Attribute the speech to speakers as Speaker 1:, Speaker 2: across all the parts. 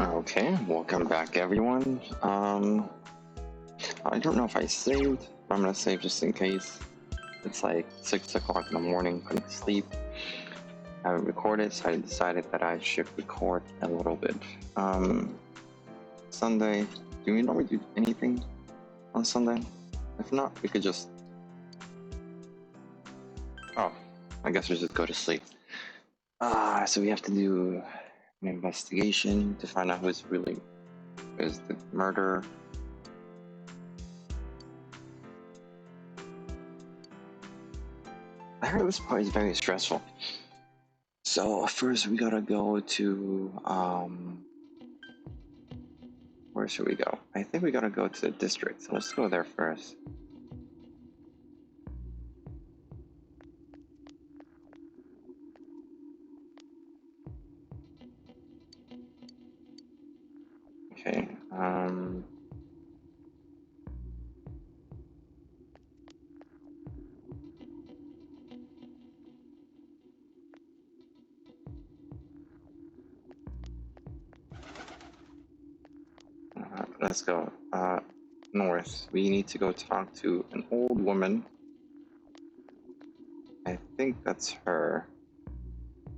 Speaker 1: Okay, welcome back everyone. I don't know if I saved, but I'm gonna save just in case. It's like 6 o'clock in the morning, couldn't sleep. I haven't recorded, so I decided that I should record a little bit. Sunday, do we normally do anything on Sunday? If not, we could just... Oh, I guess we just go to sleep. So we have to do an investigation to find out who's the murderer. I heard this part is very stressful. So first we gotta go to, where should we go? I think we gotta go to the district, so let's go there first. Okay, let's go, north. We need to go talk to an old woman. I think that's her.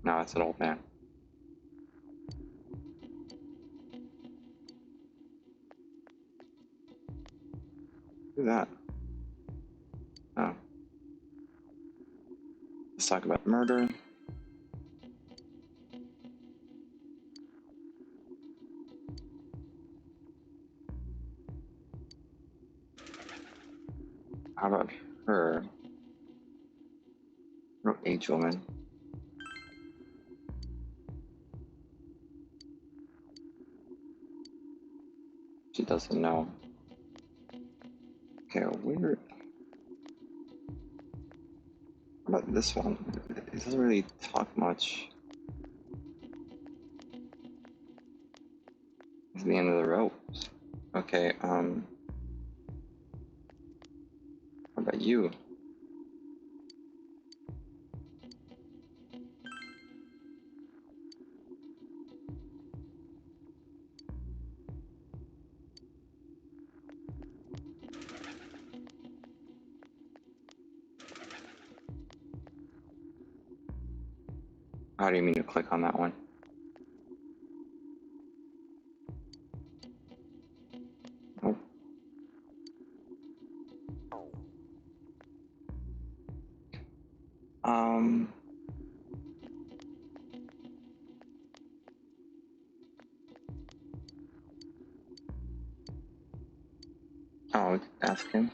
Speaker 1: No, it's an old man. Who's that? Oh. Let's talk about murder. How about her? Age woman. She doesn't know. Okay, weird. How about this one? It doesn't really talk much. It's the end of the ropes. Okay, how about you? How do you mean to click on that one? Oh. I'll ask him.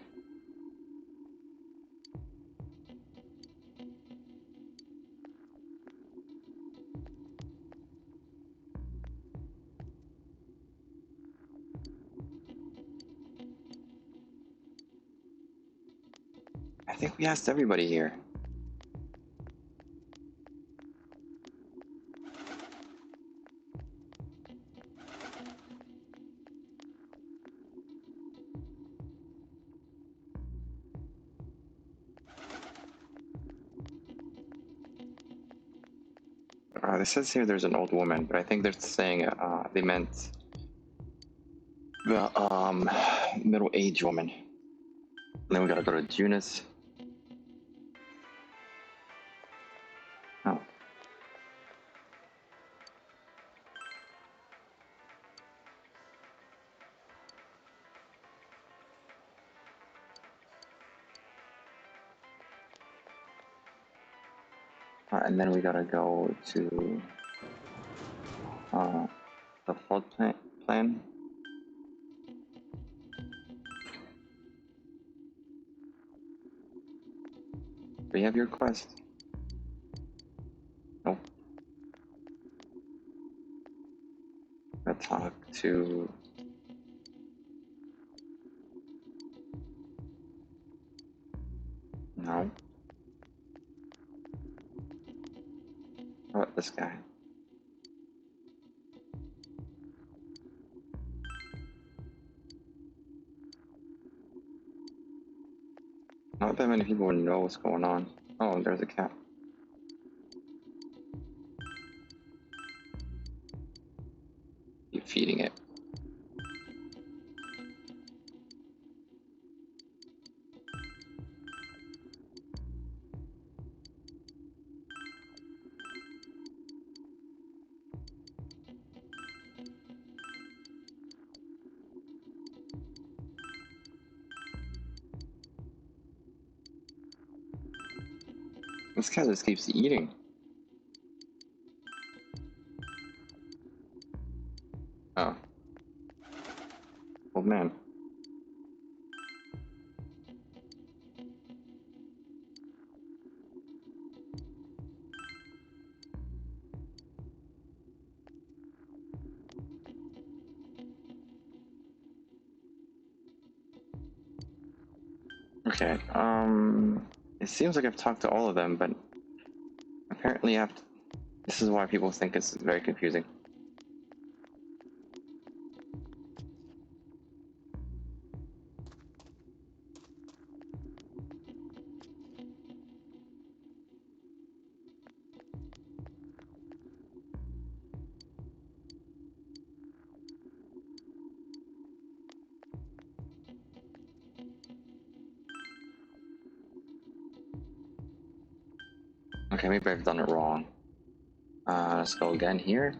Speaker 1: I think we asked everybody here. It says here there's an old woman, but I think they're saying they meant the middle-aged woman. And then we gotta go to Junis. Oh. And then we gotta go to the flood plan. Do you have your quest? Nope. Gotta talk to... No. How about this guy? Not that many people know what's going on. Oh, there's a cat. Keep feeding it. This guy just keeps eating. Oh. Old man. Okay, it seems like I've talked to all of them, but apparently this is why people think it's very confusing. Okay, maybe I've done it wrong. Let's go again here.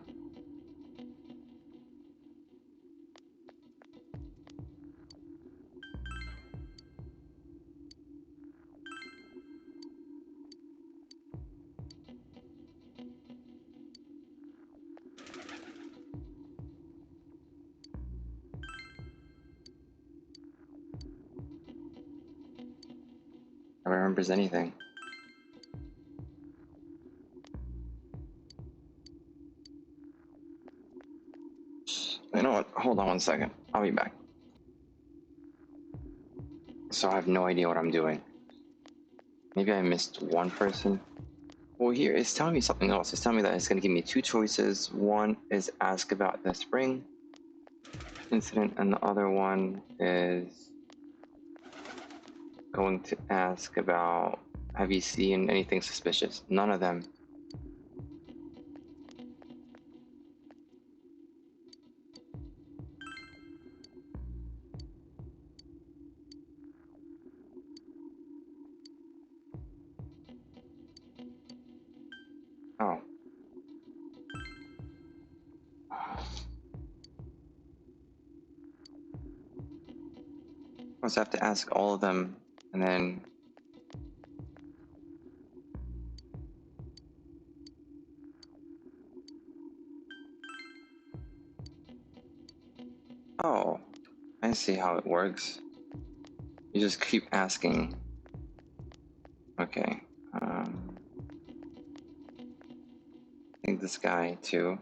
Speaker 1: Nobody remembers anything. You know what? Hold on one second. I'll be back. So I have no idea what I'm doing. Maybe I missed one person. Well, here it's telling me something else. It's telling me that it's going to give me two choices. One is ask about the spring incident, and the other one is going to ask about, have you seen anything suspicious? None of them. Oh. I have to ask all of them, and then oh, I see how it works. You just keep asking. Okay. I think this guy too.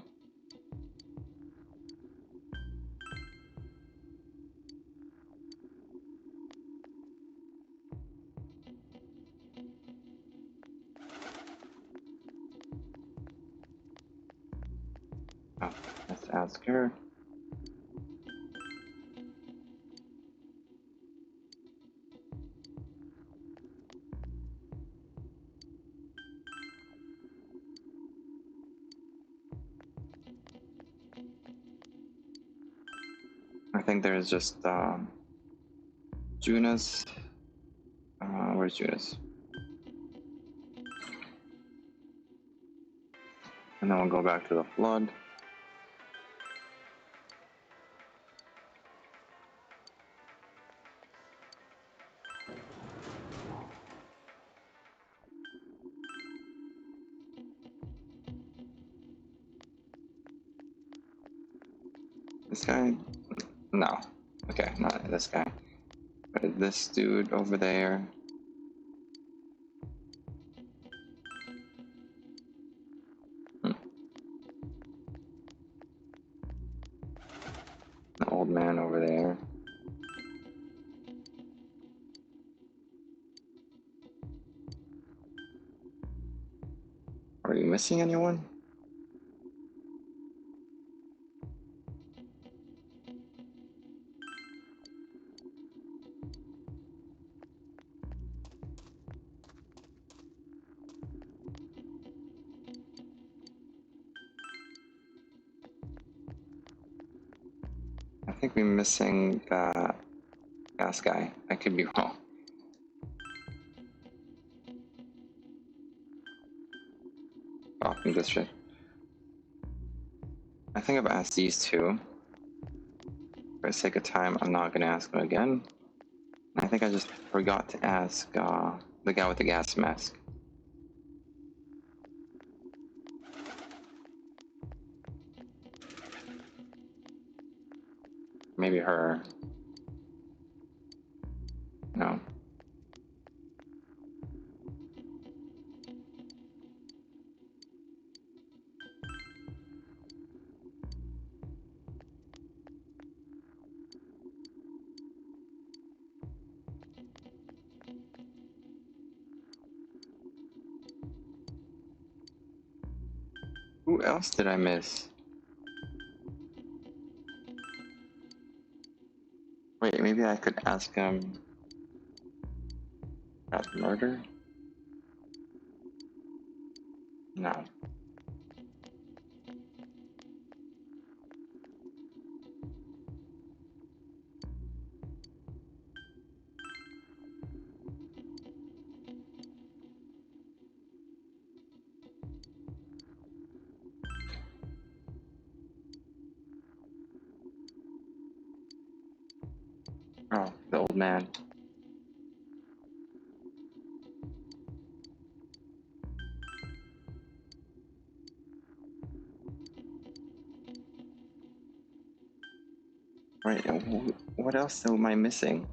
Speaker 1: Oh, let's ask her. I think there's just Junas. Where's Junas? And then we'll go back to the flood. This guy? No. Okay, not this guy. But this dude over there. The old man over there. Are you missing anyone? I think we're missing that gas guy. I could be wrong. Shopping district. I think I've asked these two. For the sake of time, I'm not gonna ask them again. I think I just forgot to ask the guy with the gas mask. Maybe her. No. Who else did I miss? Wait, maybe I could ask him about murder? No. Oh, the old man. Right, and what else am I missing?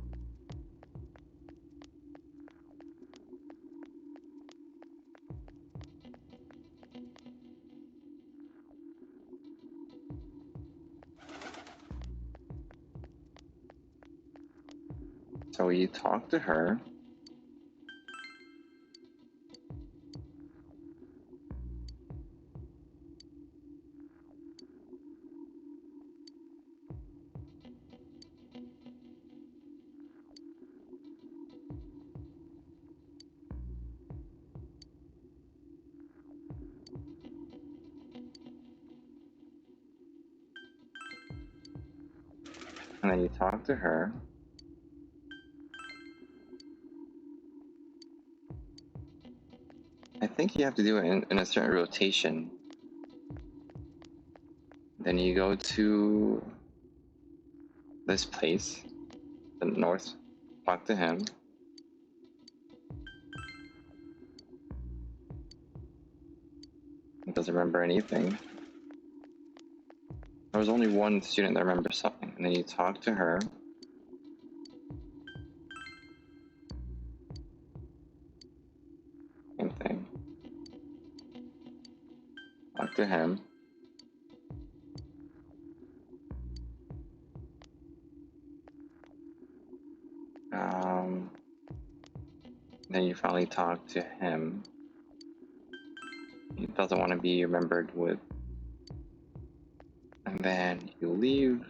Speaker 1: So you talk to her. And then you talk to her. I think you have to do it in a certain rotation. Then you go to this place, the north, talk to him. He doesn't remember anything. There was only one student that remembers something, and then you talk to her. Same thing. Talk to him. Then you finally talk to him. He doesn't want to be remembered with. And then you leave.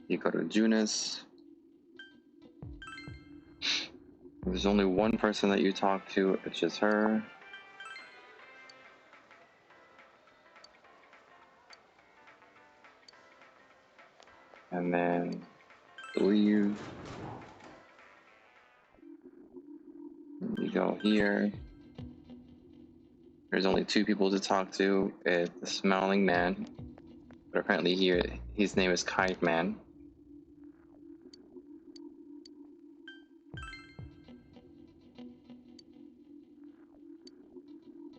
Speaker 1: You go to Junis. There's only one person that you talk to, it's just her. And then you leave. You go here. There's only two people to talk to. It's the smiling man. But apparently here, his name is Kite Man.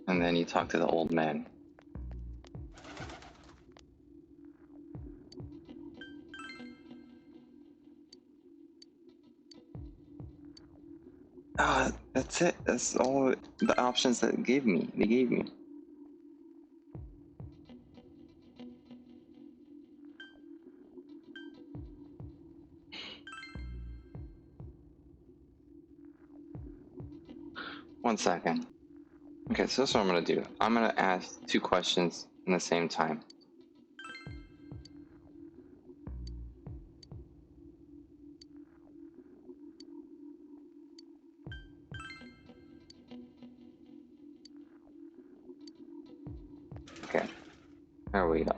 Speaker 1: And then you talk to the old man. Ah, that's it. That's all the options that they gave me. One second. Okay, so that's what I'm gonna do. I'm gonna ask two questions in the same time. Okay, there we go.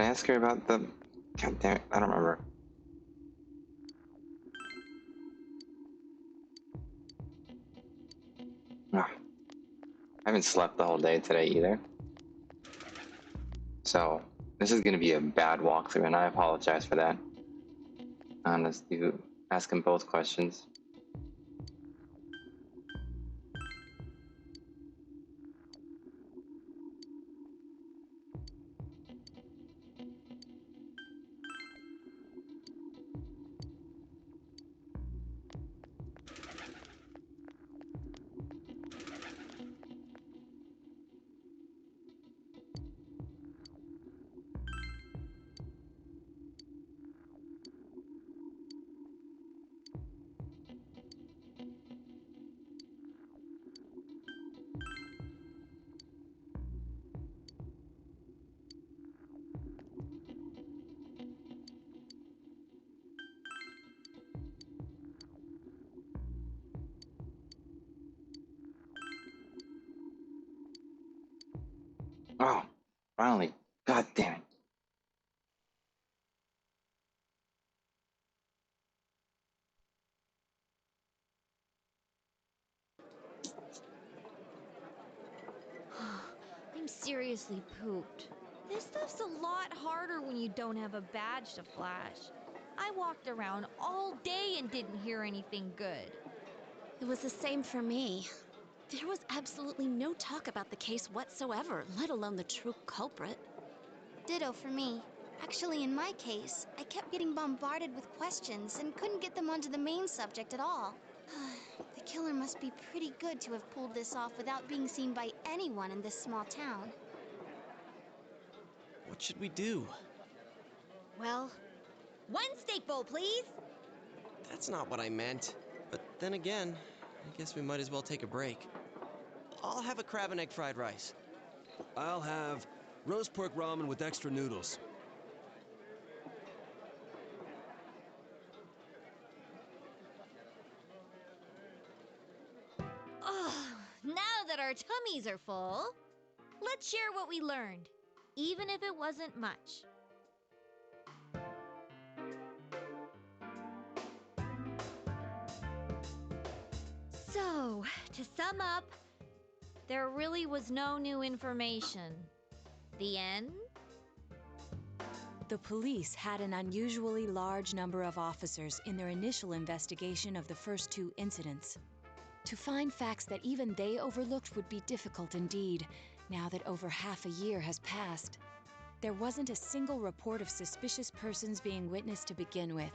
Speaker 1: I ask her about the... God damn it, I don't remember. Ah, I haven't slept the whole day today either. So, this is going to be a bad walkthrough, and I apologize for that. Let's do... ask him both questions. Oh, finally. God damn it.
Speaker 2: I'm seriously pooped. This stuff's a lot harder when you don't have a badge to flash. I walked around all day and didn't hear anything good.
Speaker 3: It was the same for me. There was absolutely no talk about the case whatsoever, let alone the true culprit.
Speaker 4: Ditto for me. Actually, in my case, I kept getting bombarded with questions and couldn't get them onto the main subject at all. The killer must be pretty good to have pulled this off without being seen by anyone in this small town.
Speaker 5: What should we do?
Speaker 2: Well, one steak bowl, please.
Speaker 5: That's not what I meant. But then again, I guess we might as well take a break. I'll have a crab and egg fried rice.
Speaker 6: I'll have roast pork ramen with extra noodles.
Speaker 2: Oh, now that our tummies are full, let's share what we learned, even if it wasn't much. So, to sum up, there really was no new information. The end?
Speaker 7: The police had an unusually large number of officers in their initial investigation of the first two incidents. To find facts that even they overlooked would be difficult indeed, now that over half a year has passed. There wasn't a single report of suspicious persons being witnessed to begin with.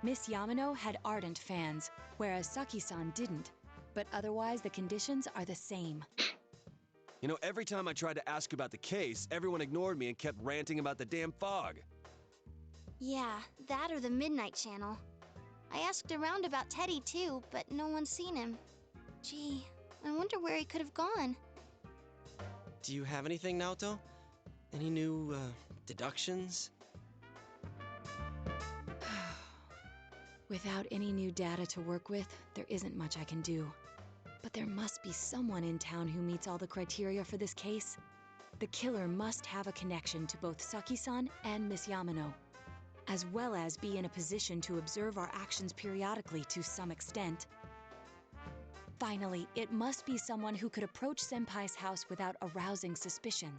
Speaker 7: Miss Yamano had ardent fans, whereas Saki-san didn't, but otherwise the conditions are the same.
Speaker 6: You know, every time I tried to ask about the case, everyone ignored me and kept ranting about the damn fog.
Speaker 4: Yeah, that or the Midnight Channel. I asked around about Teddy too, but no one's seen him. Gee, I wonder where he could have gone.
Speaker 5: Do you have anything, Naoto? Any new, deductions?
Speaker 7: Without any new data to work with, there isn't much I can do. But there must be someone in town who meets all the criteria for this case. The killer must have a connection to both Saki-san and Miss Yamano, as well as be in a position to observe our actions periodically to some extent. Finally, it must be someone who could approach Senpai's house without arousing suspicion.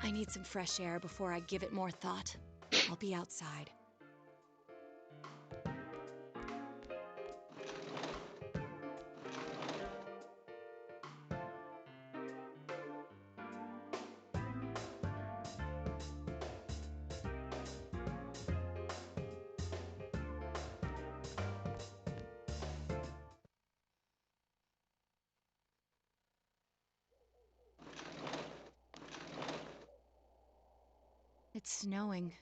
Speaker 7: I need some fresh air before I give it more thought. I'll be outside. It's snowing.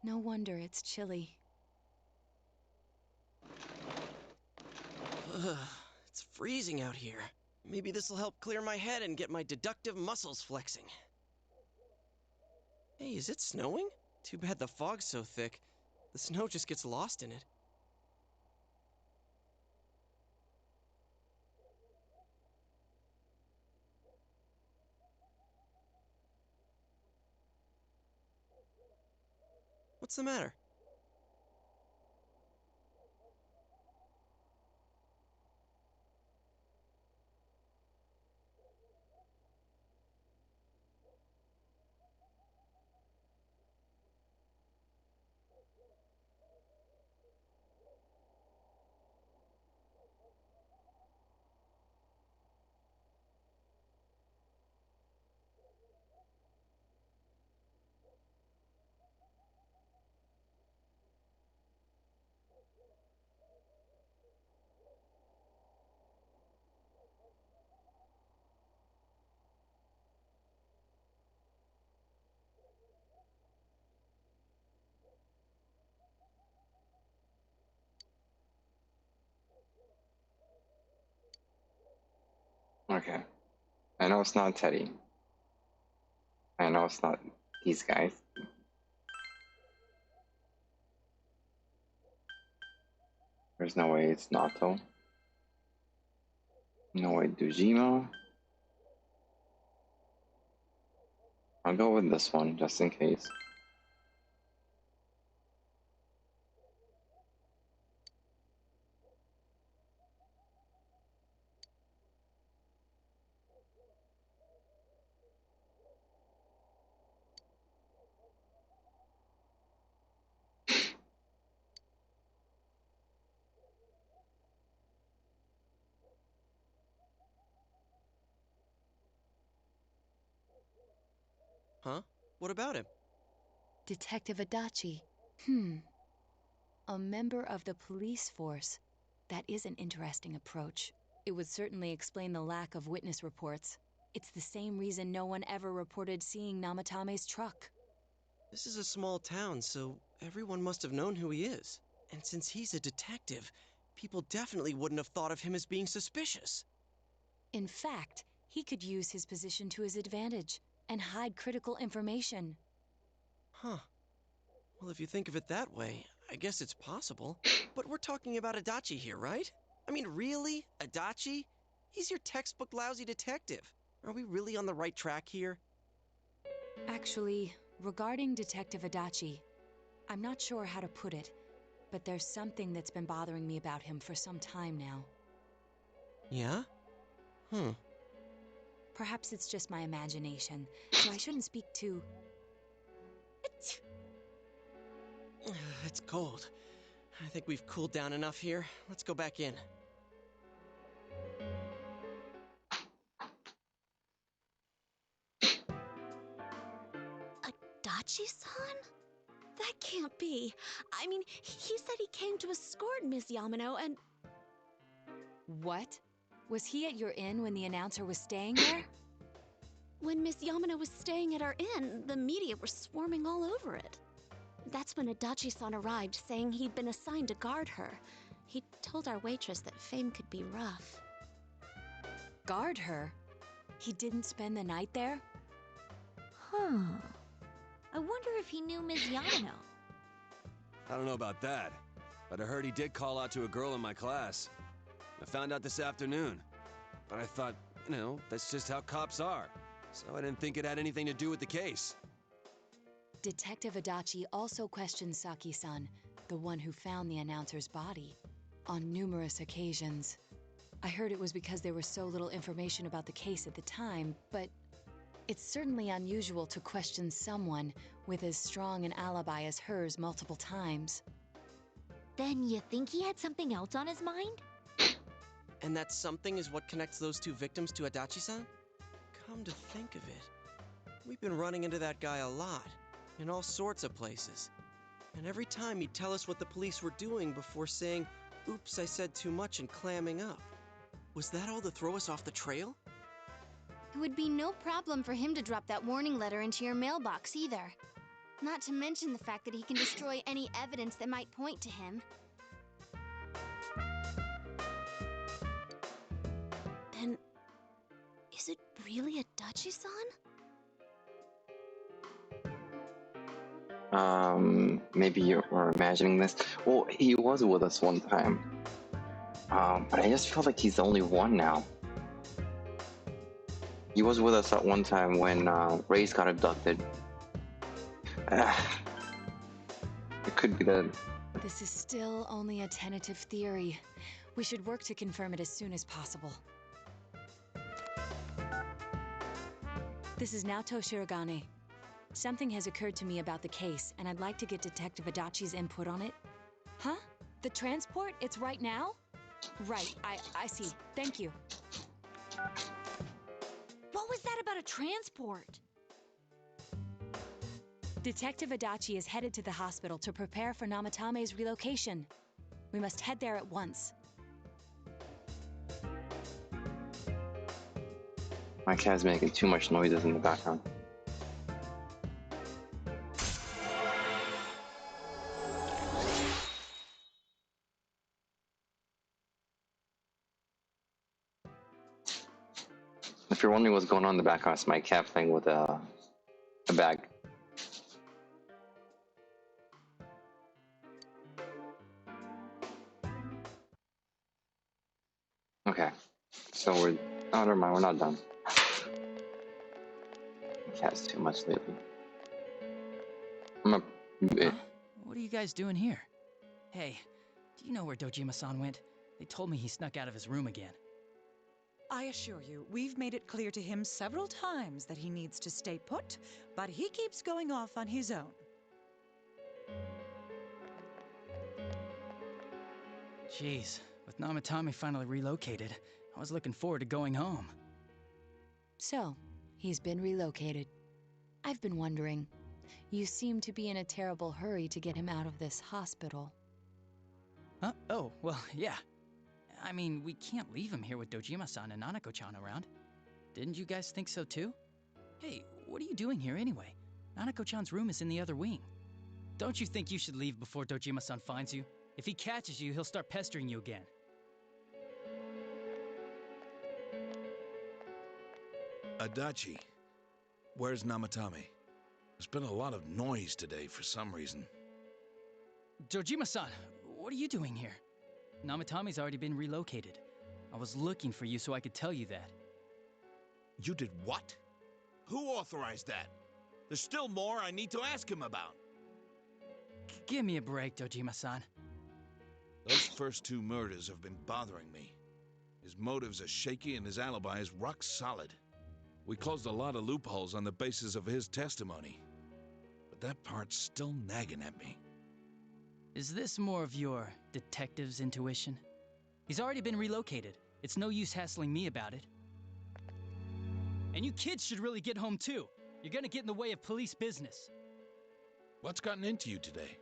Speaker 7: No wonder it's chilly.
Speaker 5: Ugh, it's freezing out here. Maybe this'll help clear my head and get my deductive muscles flexing. Hey, is it snowing? Too bad the fog's so thick. The snow just gets lost in it. What's the matter?
Speaker 1: Okay. I know it's not Teddy. I know it's not these guys. There's no way it's Nato. No way Dujima. I'll go with this one just in case.
Speaker 5: Huh? What about him?
Speaker 7: Detective Adachi. A member of the police force. That is an interesting approach. It would certainly explain the lack of witness reports. It's the same reason no one ever reported seeing Namatame's truck.
Speaker 5: This is a small town, so everyone must have known who he is. And since he's a detective, people definitely wouldn't have thought of him as being suspicious.
Speaker 7: In fact, he could use his position to his advantage and hide critical information.
Speaker 5: Huh. Well, if you think of it that way, I guess it's possible. But we're talking about Adachi here, right? I mean, really? Adachi? He's your textbook lousy detective. Are we really on the right track here?
Speaker 7: Actually, regarding Detective Adachi, I'm not sure how to put it, but there's something that's been bothering me about him for some time now.
Speaker 5: Yeah?
Speaker 7: Perhaps it's just my imagination, so I shouldn't speak too...
Speaker 5: It's cold. I think we've cooled down enough here. Let's go back in.
Speaker 3: Adachi-san? That can't be. I mean, he said he came to escort Miss Yamano and...
Speaker 7: What? Was he at your inn when the announcer was staying there?
Speaker 3: When Miss Yamano was staying at our inn, the media were swarming all over it. That's when Adachi-san arrived, saying he'd been assigned to guard her. He told our waitress that fame could be rough.
Speaker 7: Guard her? He didn't spend the night there?
Speaker 2: Huh. I wonder if he knew Ms. Yamano.
Speaker 6: I don't know about that, but I heard he did call out to a girl in my class. I found out this afternoon, but I thought, that's just how cops are. So I didn't think it had anything to do with the case.
Speaker 7: Detective Adachi also questioned Saki-san, the one who found the announcer's body, on numerous occasions. I heard it was because there was so little information about the case at the time, but it's certainly unusual to question someone with as strong an alibi as hers multiple times.
Speaker 2: Then you think he had something else on his mind?
Speaker 5: And that something is what connects those two victims to Adachi-san? Come to think of it, we've been running into that guy a lot, in all sorts of places. And every time he'd tell us what the police were doing before saying, "Oops, I said too much," and clamming up. Was that all to throw us off the trail?
Speaker 4: It would be no problem for him to drop that warning letter into your mailbox either. Not to mention the fact that he can destroy any evidence that might point to him.
Speaker 3: Then, is it really Adachi-san?
Speaker 1: Maybe you were imagining this. Well, he was with us one time. But I just feel like he's the only one now. He was with us at one time when Reyes got abducted. It could be that.
Speaker 7: This is still only a tentative theory. We should work to confirm it as soon as possible. This is Naoto Shirogane. Something has occurred to me about the case, and I'd like to get Detective Adachi's input on it. Huh? The transport? It's right now? Right, I see. Thank you.
Speaker 2: What was that about a transport?
Speaker 7: Detective Adachi is headed to the hospital to prepare for Namatame's relocation. We must head there at once.
Speaker 1: My cat's making too much noises in the background. If you're wondering what's going on in the background, it's my cat playing with a bag. Okay, so we're. Oh, never mind, we're not done. The cat's too much lately. I'm a.
Speaker 8: Huh? What are you guys doing here? Hey, do you know where Dojima-san went? They told me he snuck out of his room again.
Speaker 9: I assure you, we've made it clear to him several times that he needs to stay put, but he keeps going off on his own.
Speaker 8: Jeez, with Namatame finally relocated, I was looking forward to going home.
Speaker 7: So, he's been relocated. I've been wondering. You seem to be in a terrible hurry to get him out of this hospital.
Speaker 8: Huh? Oh, well, yeah. I mean, we can't leave him here with Dojima-san and Nanako-chan around. Didn't you guys think so too? Hey, what are you doing here anyway? Nanako-chan's room is in the other wing. Don't you think you should leave before Dojima-san finds you? If he catches you, he'll start pestering you again.
Speaker 10: Adachi, where's Namatame? There's been a lot of noise today for some reason.
Speaker 8: Dojima-san, what are you doing here? Namatame's already been relocated. I was looking for you so I could tell you that.
Speaker 10: You did what? Who authorized that? There's still more I need to ask him about.
Speaker 8: Give me a break, Dojima-san.
Speaker 10: Those first two murders have been bothering me. His motives are shaky and his alibi is rock solid. We closed a lot of loopholes on the basis of his testimony. But that part's still nagging at me.
Speaker 8: Is this more of your detective's intuition? He's already been relocated. It's no use hassling me about it. And you kids should really get home too. You're gonna get in the way of police business.
Speaker 10: What's gotten into you today?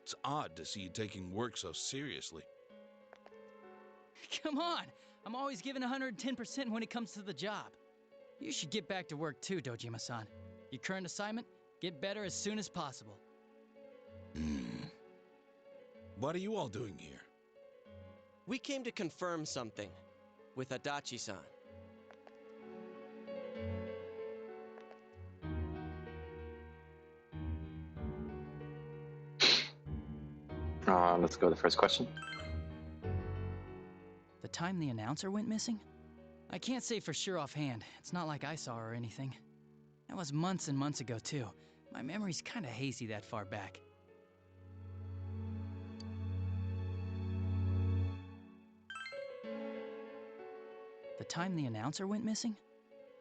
Speaker 10: It's odd to see you taking work so seriously.
Speaker 8: Come on! I'm always giving 110% when it comes to the job. You should get back to work too, Dojima-san. Your current assignment? Get better as soon as possible.
Speaker 10: What are you all doing here?
Speaker 5: We came to confirm something with Adachi-san.
Speaker 1: Let's go to the first question.
Speaker 8: The time the announcer went missing? I can't say for sure offhand. It's not like I saw her or anything. That was months and months ago too. My memory's kinda hazy that far back. The time the announcer went missing?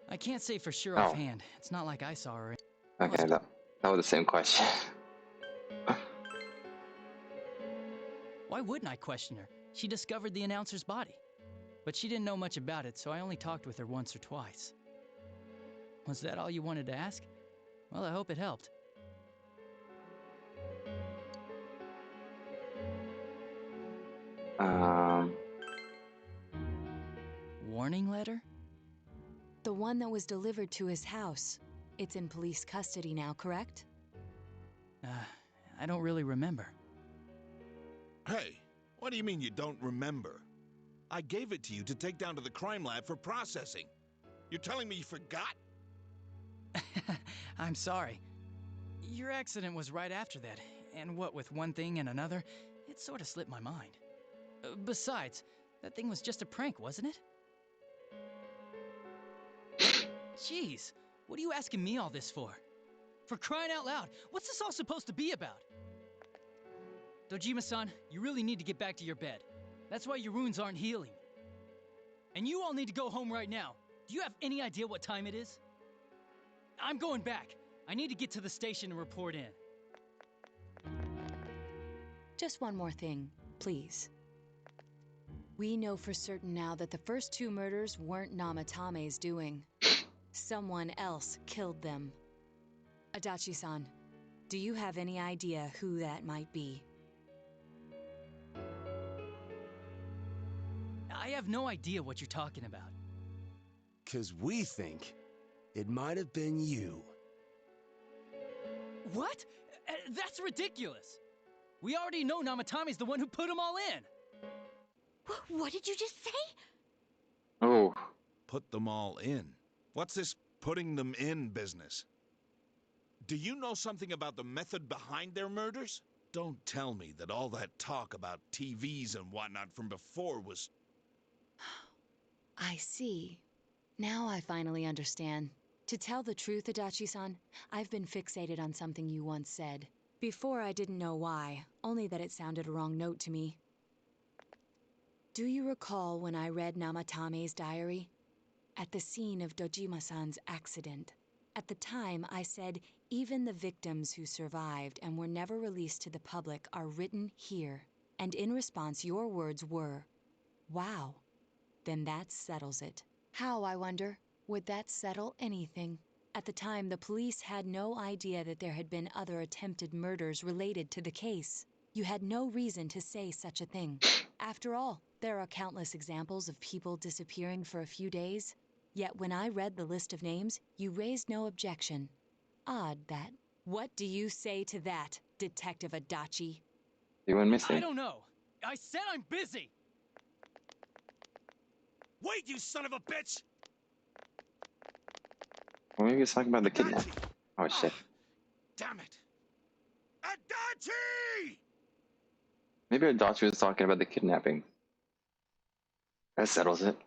Speaker 8: I can't say for sure offhand. It's not like I saw her.
Speaker 1: Okay, that was the same question.
Speaker 8: Why wouldn't I question her? She discovered the announcer's body. But she didn't know much about it, so I only talked with her once or twice. Was that all you wanted to ask? Well, I hope it helped. Warning letter?
Speaker 7: The one that was delivered to his house. It's in police custody now, correct?
Speaker 8: I don't really remember.
Speaker 10: Hey, what do you mean you don't remember? I gave it to you to take down to the crime lab for processing. You're telling me you forgot?
Speaker 8: I'm sorry. Your accident was right after that, and what with one thing and another, it sort of slipped my mind. Besides, that thing was just a prank, wasn't it? Jeez, what are you asking me all this for? For crying out loud, what's this all supposed to be about? Dojima-san, you really need to get back to your bed. That's why your wounds aren't healing. And you all need to go home right now. Do you have any idea what time it is? I'm going back. I need to get to the station and report in.
Speaker 7: Just one more thing, please. We know for certain now that the first 2 murders weren't Namatame's doing. Someone else killed them. Adachi-san, do you have any idea who that might be?
Speaker 8: I have no idea what you're talking about.
Speaker 6: 'Cause we think it might have been you.
Speaker 8: What? That's ridiculous! We already know Namatame's the one who put them all in!
Speaker 3: What did you just say?
Speaker 1: Oh,
Speaker 10: Put them all in. What's this putting them in business? Do you know something about the method behind their murders? Don't tell me that all that talk about TVs and whatnot from before was...
Speaker 7: I see. Now I finally understand. To tell the truth, Adachi-san, I've been fixated on something you once said. Before I didn't know why, only that it sounded a wrong note to me. Do you recall when I read Namatame's diary? At the scene of Dojima-san's accident. At the time, I said, even the victims who survived and were never released to the public are written here. And in response, your words were, wow. Then that settles it. How, I wonder, would that settle anything? At the time, the police had no idea that there had been other attempted murders related to the case. You had no reason to say such a thing. After all, there are countless examples of people disappearing for a few days. Yet when I read the list of names, you raised no objection. Odd that. What do you say to that, Detective Adachi?
Speaker 1: they went missing.
Speaker 8: I don't know. I said I'm busy!
Speaker 6: Wait, you son of a bitch!
Speaker 1: Or maybe he's talking about the kidnap. Oh shit.
Speaker 6: Damn it! Adachi!
Speaker 1: Maybe our doctor was talking about the kidnapping. That settles it.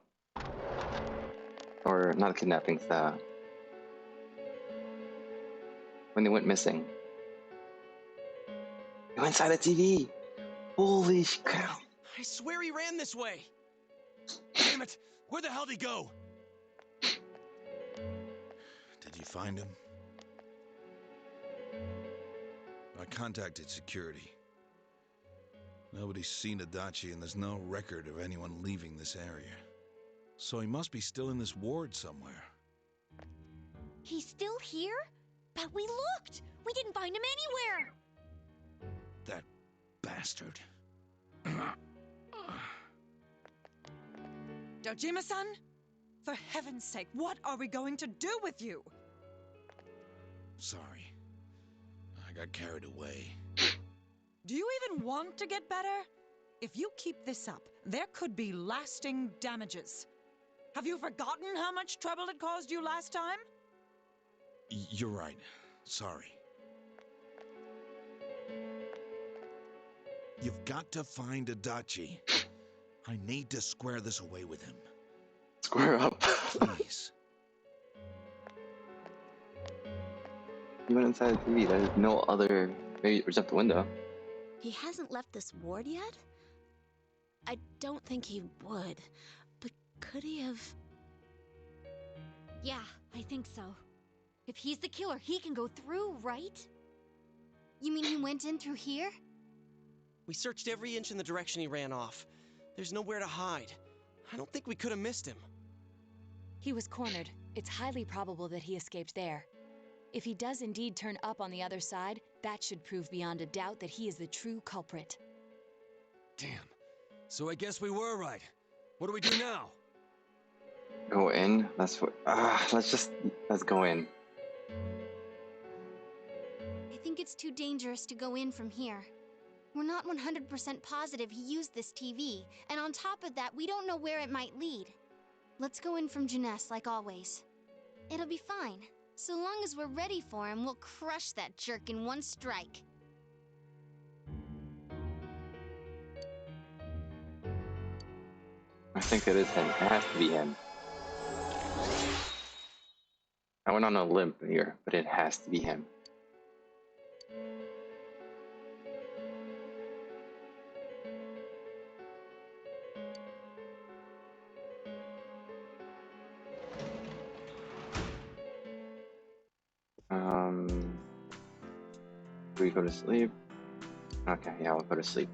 Speaker 1: Or not the kidnapping, the... when they went missing. They went inside the TV! Holy cow!
Speaker 5: I swear he ran this way.
Speaker 6: Damn it! Where the hell did he go?
Speaker 10: Did you find him? I contacted security. Nobody's seen Adachi, and there's no record of anyone leaving this area. So he must be still in this ward somewhere.
Speaker 2: He's still here? But we looked! We didn't find him anywhere!
Speaker 10: That bastard.
Speaker 9: Dojima-san? For heaven's sake, what are we going to do with you?
Speaker 10: Sorry. I got carried away.
Speaker 9: Do you even want to get better? If you keep this up, there could be lasting damages. Have you forgotten how much trouble it caused you last time?
Speaker 10: You're right. Sorry. You've got to find Adachi. I need to square this away with him.
Speaker 1: Square up.
Speaker 10: Please.
Speaker 1: He went inside the TV. There's no other... Maybe it was up the window.
Speaker 3: He hasn't left this ward yet? I don't think he would. But could he have...
Speaker 2: Yeah, I think so. If he's the killer, he can go through, right?
Speaker 4: You mean he went in through here?
Speaker 5: We searched every inch in the direction he ran off. There's nowhere to hide. I don't think we could have missed him.
Speaker 7: He was cornered. It's highly probable that he escaped there. If he does indeed turn up on the other side, that should prove beyond a doubt that he is the true culprit.
Speaker 6: Damn. So I guess we were right. What do we do now?
Speaker 1: Go in? That's what... let's go in.
Speaker 4: I think it's too dangerous to go in from here. We're not 100% positive he used this TV, and on top of that, we don't know where it might lead. Let's go in from Jeunesse like always. It'll be fine. So long as we're ready for him, we'll crush that jerk in one strike.
Speaker 1: I think it is him. It has to be him. I went on a limb here, but it has to be him. Do we go to sleep? Okay, yeah, we'll go to sleep.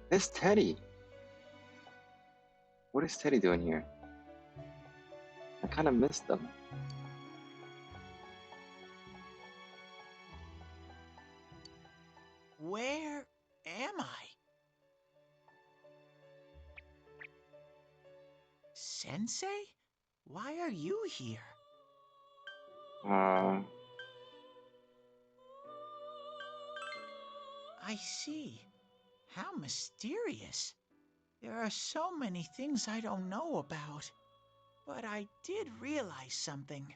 Speaker 1: It's Teddy. What is Teddy doing here? I kind of missed them.
Speaker 11: Where am I? Sensei? Why are you here? I see. How mysterious. There are so many things I don't know about. But I did realize something.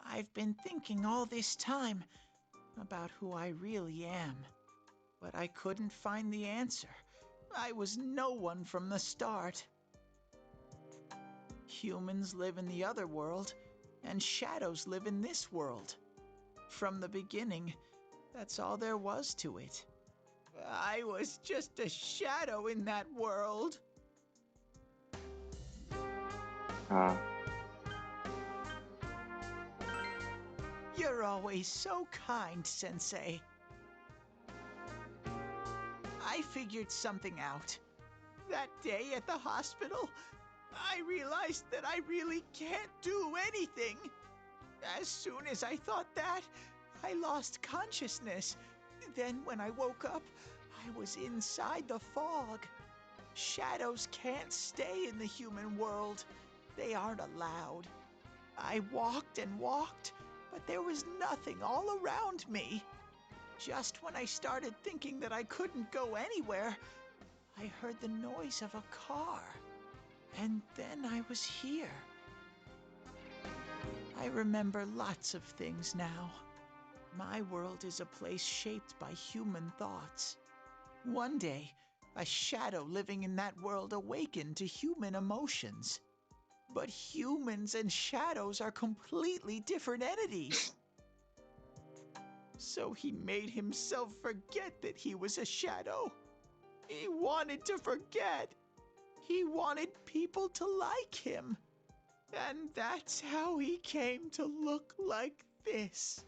Speaker 11: I've been thinking all this time about who I really am. But I couldn't find the answer. I was no one from the start. Humans live in the other world, and shadows live in this world. From the beginning, that's all there was to it. I was just a shadow in that world. You're always so kind, Sensei. I figured something out. That day at the hospital, I realized that I really can't do anything. As soon as I thought that, I lost consciousness. Then when I woke up, I was inside the fog. Shadows can't stay in the human world. They aren't allowed. I walked and walked, but there was nothing all around me. Just when I started thinking that I couldn't go anywhere, I heard the noise of a car. And then I was here. I remember lots of things now. My world is a place shaped by human thoughts. One day, a shadow living in that world awakened to human emotions. But humans and shadows are completely different entities. So he made himself forget that he was a shadow. He wanted to forget. He wanted people to like him. And that's how he came to look like this.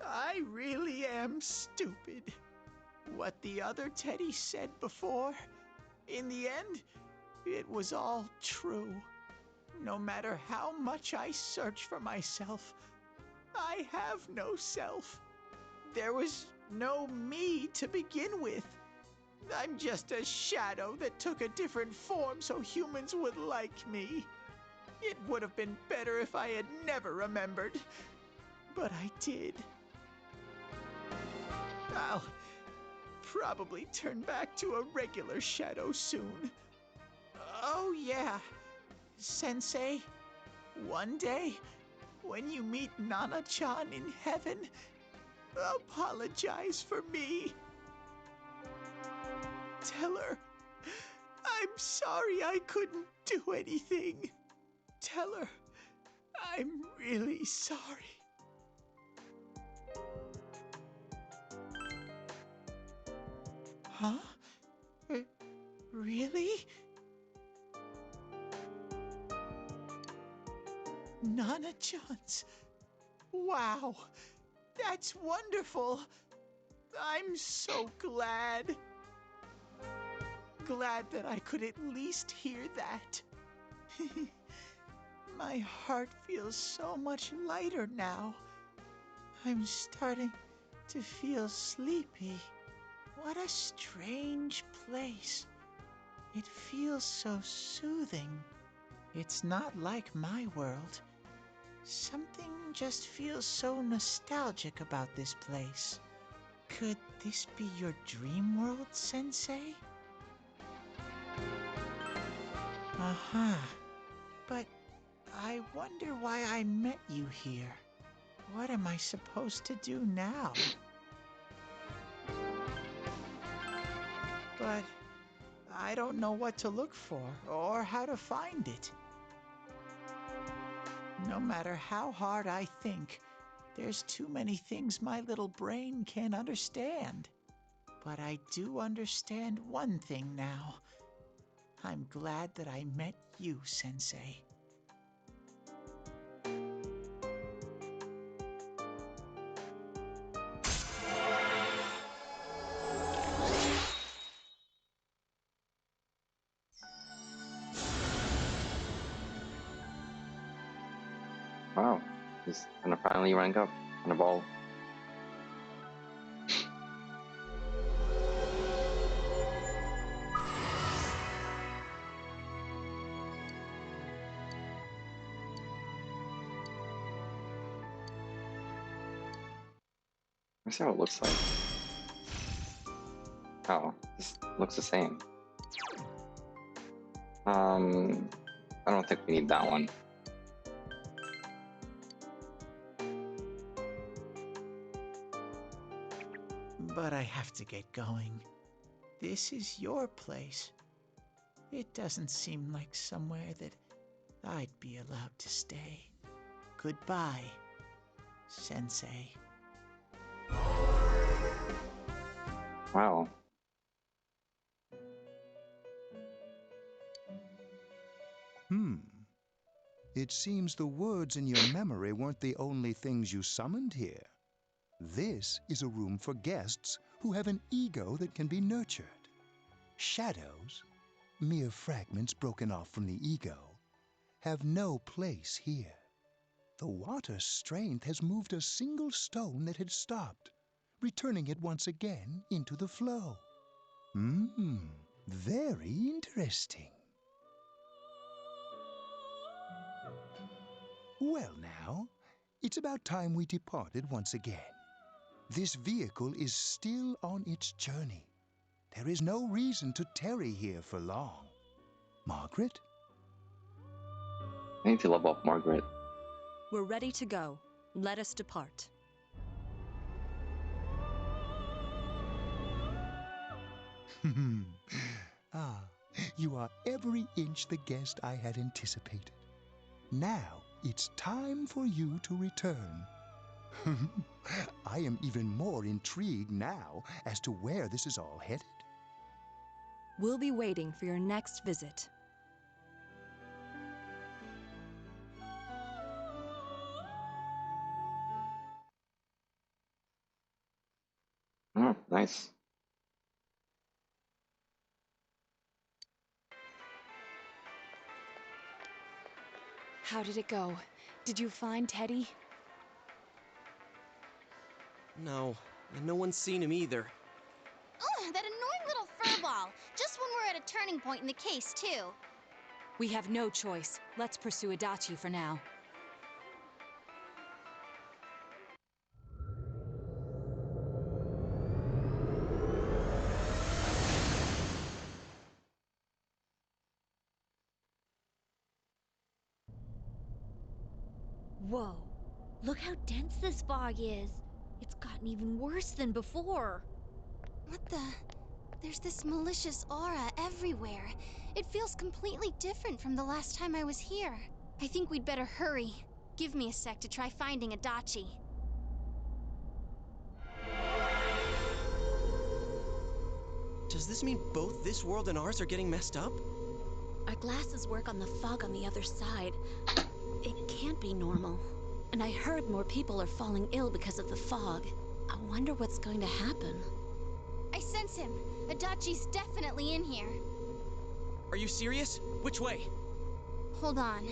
Speaker 11: I really am stupid. What the other Teddy said before, in the end, it was all true. No matter how much I search for myself, I have no self. There was no me to begin with. I'm just a shadow that took a different form so humans would like me. It would have been better if I had never remembered, but I did. I'll probably turn back to a regular shadow soon. Oh yeah, Sensei, one day, when you meet Nana-chan in heaven, apologize for me. Tell her, I'm sorry I couldn't do anything. Tell her, I'm really sorry. Huh? Really? Nana-chan's. Wow, that's wonderful. I'm so glad. Glad that I could at least hear that. My heart feels so much lighter now. I'm starting to feel sleepy. What a strange place. It feels so soothing. It's not like my world. Something just feels so nostalgic about this place. Could this be your dream world, Sensei? Aha. But I wonder why I met you here. What am I supposed to do now? But I don't know what to look for or how to find it. No matter how hard I think, There's too many things my little brain can't understand. But I do understand one thing now. I'm glad that I met you, Sensei.
Speaker 1: Wow, he's gonna finally rank up on a ball. Let's see how it looks like. Oh, this looks the same. I don't think we need that one.
Speaker 11: But I have to get going. This is your place. It doesn't seem like somewhere that I'd be allowed to stay. Goodbye, Sensei.
Speaker 1: Wow.
Speaker 12: It seems the words in your memory weren't the only things you summoned here. This is a room for guests who have an ego that can be nurtured. Shadows, mere fragments broken off from the ego, have no place here. The water's strength has moved a single stone that had stopped, returning it once again into the flow. Very interesting. Well now, it's about time we departed once again. This vehicle is still on its journey. There is no reason to tarry here for long. Margaret?
Speaker 1: I need to level up Margaret.
Speaker 7: We're ready to go. Let us depart.
Speaker 12: You are every inch the guest I had anticipated. Now it's time for you to return. I am even more intrigued now as to where this is all headed.
Speaker 7: We'll be waiting for your next visit.
Speaker 1: Oh, nice.
Speaker 7: How did it go? Did you find Teddy?
Speaker 5: No, and no one's seen him either.
Speaker 4: Ugh, that annoying little furball. Just when we're at a turning point in the case, too.
Speaker 7: We have no choice. Let's pursue Adachi for now.
Speaker 2: Whoa, look how dense this fog is. It's gotten even worse than before.
Speaker 4: What the? There's this malicious aura everywhere. It feels completely different from the last time I was here. I think we'd better hurry. Give me a sec to try finding Adachi.
Speaker 5: Does this mean both this world and ours are getting messed up?
Speaker 3: Our glasses work on the fog on the other side. It can't be normal. And I heard more people are falling ill because of the fog. I wonder what's going to happen.
Speaker 4: I sense him. Adachi's definitely in here.
Speaker 5: Are you serious? Which way?
Speaker 4: Hold on.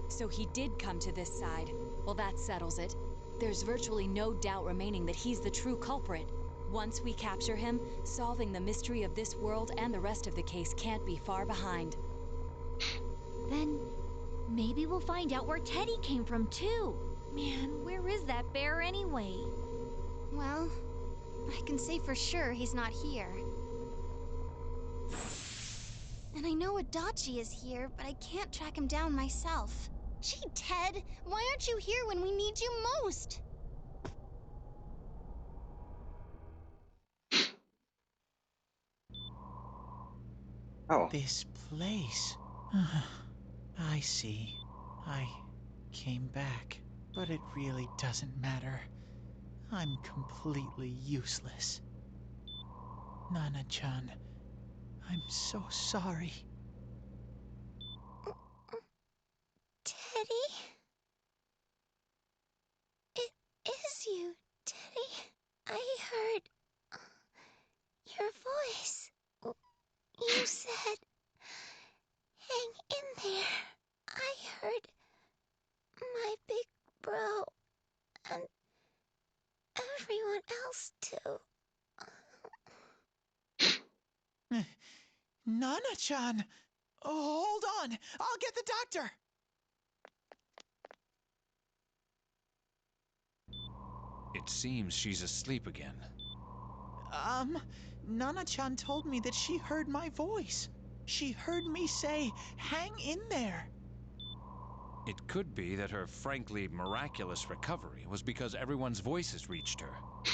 Speaker 7: So he did come to this side. Well, that settles it. There's virtually no doubt remaining that he's the true culprit. Once we capture him, solving the mystery of this world and the rest of the case can't be far behind.
Speaker 2: Then maybe we'll find out where Teddy came from too. Man, where is that bear anyway?
Speaker 4: Well, I can say for sure he's not here. And I know Adachi is here, but I can't track him down myself. Gee, Ted, why aren't you here when we need you most?
Speaker 1: Oh.
Speaker 11: This place. I see. I came back, but it really doesn't matter. I'm completely useless. Nana-chan, I'm so sorry.
Speaker 4: Teddy? It is you, Teddy. I heard your voice. You said, hang in there. I heard my big bro and everyone else too.
Speaker 11: Nana-chan! Oh, hold on! I'll get the doctor!
Speaker 10: It seems she's asleep again.
Speaker 11: Nana-chan told me that she heard my voice. She heard me say, hang in there.
Speaker 10: It could be that her frankly miraculous recovery was because everyone's voices reached her.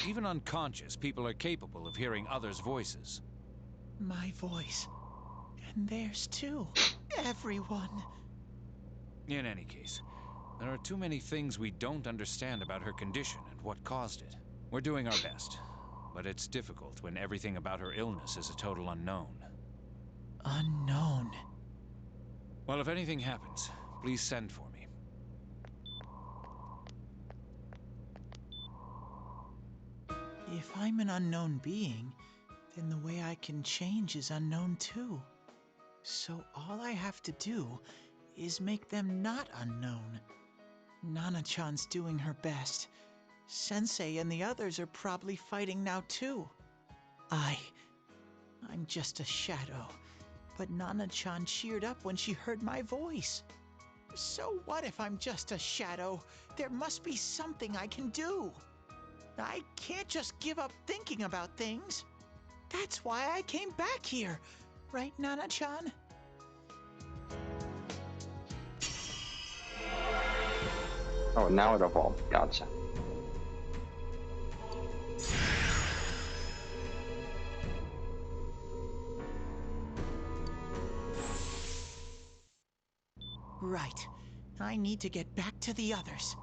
Speaker 10: Even unconscious, people are capable of hearing others' voices.
Speaker 11: My voice. And theirs too. Everyone.
Speaker 10: In any case, there are too many things we don't understand about her condition and what caused it. We're doing our best, but it's difficult when everything about her illness is a total unknown.
Speaker 11: Unknown?
Speaker 10: Well, if anything happens, please send for me.
Speaker 11: If I'm an unknown being, then the way I can change is unknown too. So all I have to do is make them not unknown. Nana-chan's doing her best. Sensei and the others are probably fighting now too. I'm just a shadow. But Nana-chan cheered up when she heard my voice. So what if I'm just a shadow? There must be something I can do. I can't just give up thinking about things. That's why I came back here. Right, Nana-chan?
Speaker 1: Oh, now it evolved. Gotcha.
Speaker 11: Right. I need to get back to the others.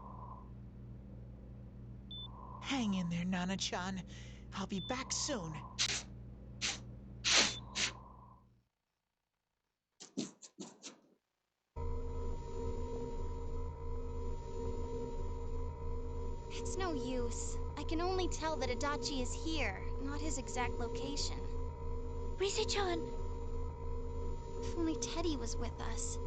Speaker 11: Hang in there, Nana-chan. I'll be back soon.
Speaker 4: It's no use. I can only tell that Adachi is here, not his exact location.
Speaker 2: Rise-chan!
Speaker 4: If only Teddy was with us.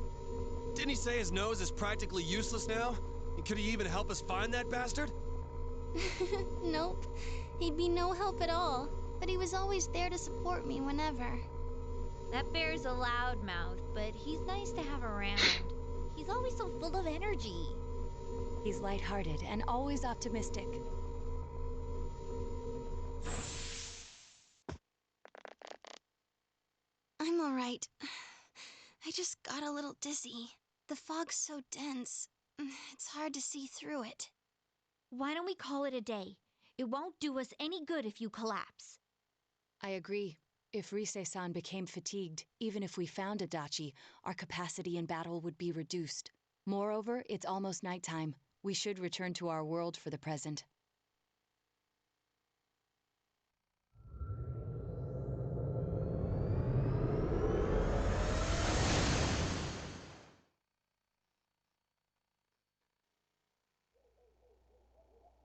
Speaker 5: Didn't he say his nose is practically useless now? And could he even help us find that bastard?
Speaker 4: Nope. He'd be no help at all. But he was always there to support me whenever.
Speaker 2: That bear's a loudmouth, but he's nice to have around. He's always so full of energy.
Speaker 7: He's lighthearted and always optimistic.
Speaker 4: I'm alright. I just got a little dizzy. The fog's so dense, it's hard to see through it.
Speaker 2: Why don't we call it a day? It won't do us any good if you collapse.
Speaker 7: I agree. If Rise-san became fatigued, even if we found Adachi, our capacity in battle would be reduced. Moreover, it's almost nighttime. We should return to our world for the present.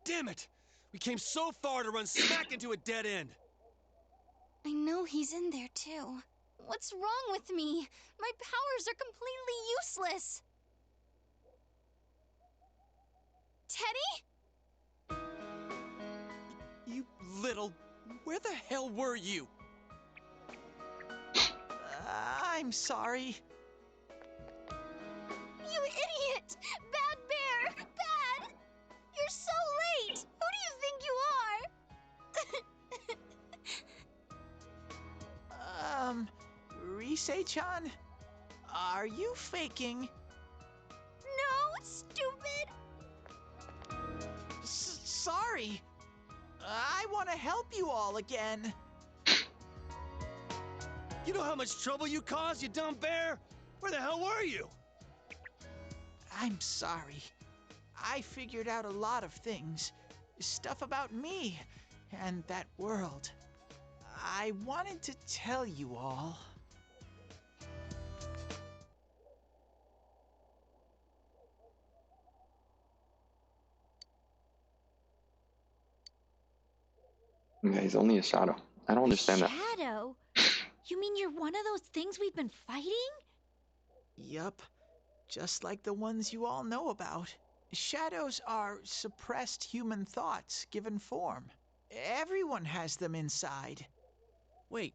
Speaker 5: Damn it! We came so far to run smack into a dead end!
Speaker 4: I know he's in there too. What's wrong with me? My powers are completely useless. Teddy?
Speaker 5: You little... Where the hell were you?
Speaker 11: I'm sorry.
Speaker 4: You idiot! Bad bear! Bad! You're so late! Who do you think you are?
Speaker 11: Rise-chan? Are you faking?
Speaker 4: No, stupid!
Speaker 11: Sorry. I want to help you all again.
Speaker 5: You know how much trouble you caused, you dumb bear? Where the hell were you?
Speaker 11: I'm sorry. I figured out a lot of things. Stuff about me and that world. I wanted to tell you all.
Speaker 1: Yeah, he's only a shadow. I don't understand that.
Speaker 2: Shadow? You mean you're one of those things we've been fighting?
Speaker 11: Yup, just like the ones you all know about. Shadows are suppressed human thoughts given form. Everyone has them inside.
Speaker 5: Wait,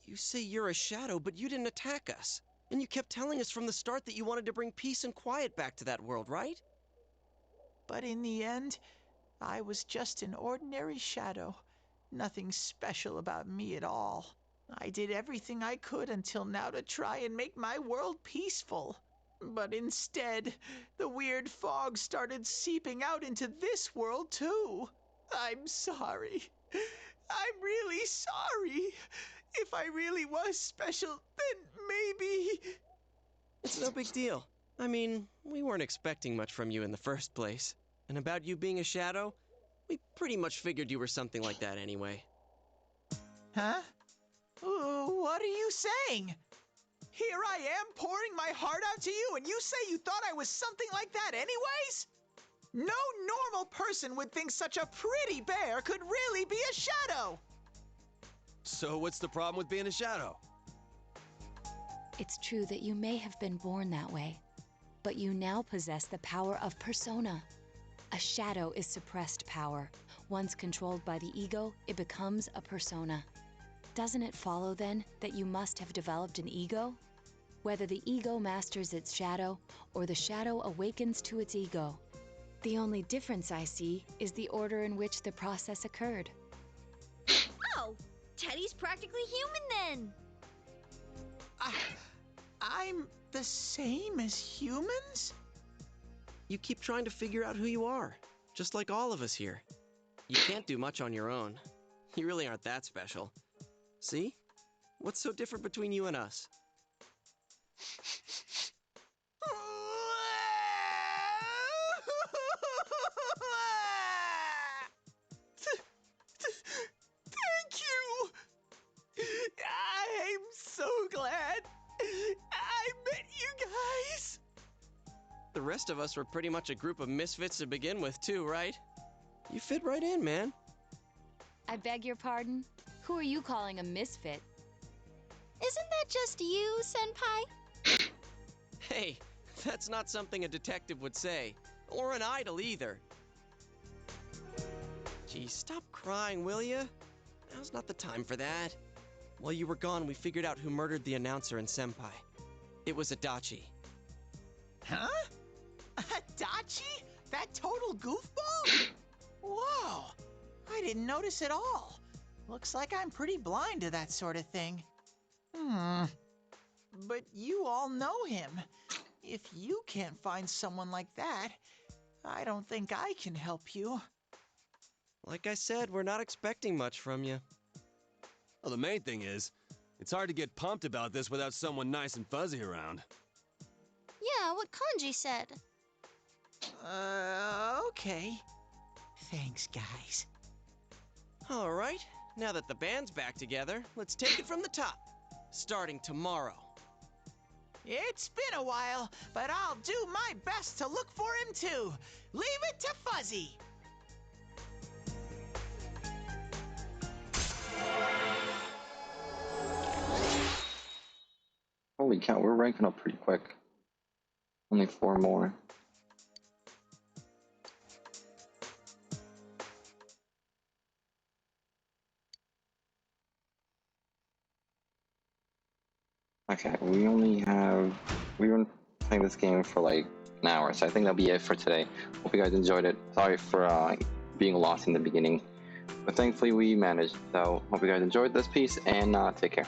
Speaker 5: you say you're a shadow, but you didn't attack us. And you kept telling us from the start that you wanted to bring peace and quiet back to that world, right?
Speaker 11: But in the end, I was just an ordinary shadow. Nothing special about me at all. I did everything I could until now to try and make my world peaceful. But instead, the weird fog started seeping out into this world too. I'm sorry. I'm really sorry. If I really was special, then maybe...
Speaker 5: It's no big deal. I mean, we weren't expecting much from you in the first place. And about you being a shadow, we pretty much figured you were something like that anyway.
Speaker 11: Huh? What are you saying? Here I am pouring my heart out to you, and you say you thought I was something like that anyways? No normal person would think such a pretty bear could really be a shadow!
Speaker 6: So what's the problem with being a shadow?
Speaker 7: It's true that you may have been born that way, but you now possess the power of persona. A shadow is suppressed power. Once controlled by the ego, it becomes a persona. Doesn't it follow then that you must have developed an ego? Whether the ego masters its shadow or the shadow awakens to its ego. The only difference I see is the order in which the process occurred.
Speaker 2: Oh, Teddy's practically human then.
Speaker 11: I'm the same as humans?
Speaker 5: You keep trying to figure out who you are, just like all of us here. You can't do much on your own. You really aren't that special. See? What's so different between you and us?
Speaker 11: Thank you! I'm so glad I met you guys!
Speaker 5: The rest of us were pretty much a group of misfits to begin with, too, right? You fit right in, man.
Speaker 7: I beg your pardon? Who are you calling a misfit?
Speaker 4: Isn't that just you, Senpai?
Speaker 5: Hey, that's not something a detective would say. Or an idol, either. Gee, stop crying, will ya? Now's not the time for that. While you were gone, we figured out who murdered the announcer and Senpai. It was Adachi.
Speaker 11: Huh? Adachi? That total goofball? Whoa! I didn't notice at all. Looks like I'm pretty blind to that sort of thing. But you all know him. If you can't find someone like that, I don't think I can help you.
Speaker 5: Like I said, we're not expecting much from you.
Speaker 6: Well, the main thing is, it's hard to get pumped about this without someone nice and fuzzy around.
Speaker 4: Yeah, what Kanji said.
Speaker 11: Okay. Thanks, guys.
Speaker 5: All right, now that the band's back together, let's take it from the top, starting tomorrow.
Speaker 11: It's been a while, but I'll do my best to look for him too. Leave it to Fuzzy.
Speaker 1: Holy cow, we're ranking up pretty quick. Only 4 more. Okay, we were playing this game for like an hour, so I think that'll be it for today. Hope you guys enjoyed it. Sorry for being lost in the beginning, but thankfully we managed. So hope you guys enjoyed this piece, and take care.